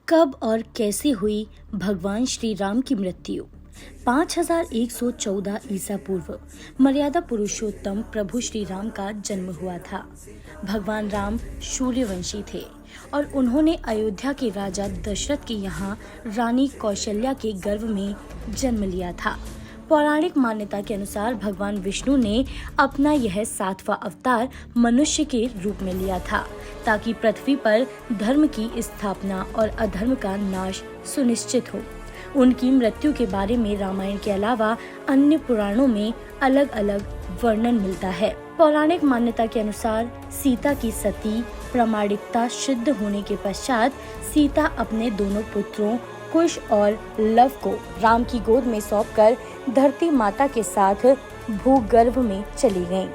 कब और कैसे हुई भगवान श्री राम की मृत्यु? 5114 ईसा पूर्व मर्यादा पुरुषोत्तम प्रभु श्री राम का जन्म हुआ था। भगवान राम सूर्यवंशी थे और उन्होंने अयोध्या के राजा दशरथ के यहाँ रानी कौशल्या के गर्भ में जन्म लिया था। पौराणिक मान्यता के अनुसार भगवान विष्णु ने अपना यह 7वां अवतार मनुष्य के रूप में लिया था ताकि पृथ्वी पर धर्म की स्थापना और अधर्म का नाश सुनिश्चित हो। उनकी मृत्यु के बारे में रामायण के अलावा अन्य पुराणों में अलग अलग वर्णन मिलता है। पौराणिक मान्यता के अनुसार सीता की सती प्रामाणिकता सिद्ध होने के पश्चात सीता अपने दोनों पुत्रों कुश और लव को राम की गोद में सौंपकर धरती माता के साथ भूगर्भ में चली गईं।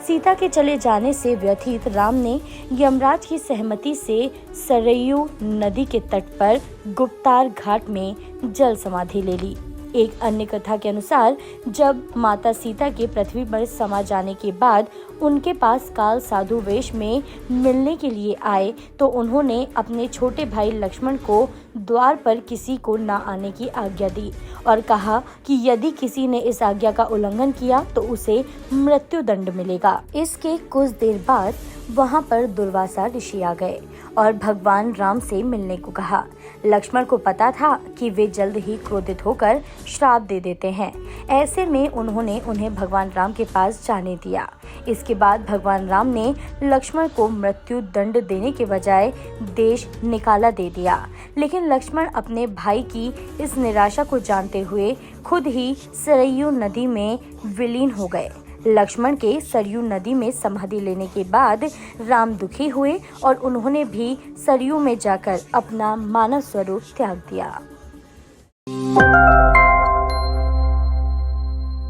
सीता के चले जाने से व्यथित राम ने यमराज की सहमति से सरयू नदी के तट पर गुप्तार घाट में जल समाधि ले ली। एक अन्य कथा के अनुसार जब माता सीता के पृथ्वी पर समा जाने के बाद उनके पास काल साधु वेश में मिलने के लिए आए तो उन्होंने अपने छोटे भाई लक्ष्मण को द्वार पर किसी को न आने की आज्ञा दी और कहा कि यदि किसी ने इस आज्ञा का उल्लंघन किया तो उसे मृत्यु दंड मिलेगा। इसके कुछ देर बाद वहां पर दुर्वासा ऋषि आ गए और भगवान राम से मिलने को कहा। लक्ष्मण को पता था कि वे जल्द ही क्रोधित होकर श्राप दे देते हैं, ऐसे में उन्होंने उन्हें भगवान राम के पास जाने दिया। इसके बाद भगवान राम ने लक्ष्मण को मृत्यु दंड देने के बजाय देश निकाला दे दिया, लेकिन लक्ष्मण अपने भाई की इस निराशा को जानते हुए खुद ही सरयू नदी में विलीन हो गए। लक्ष्मण के सरयू नदी में समाधि लेने के बाद राम दुखी हुए और उन्होंने भी सरयू में जाकर अपना मानव स्वरूप त्याग दिया।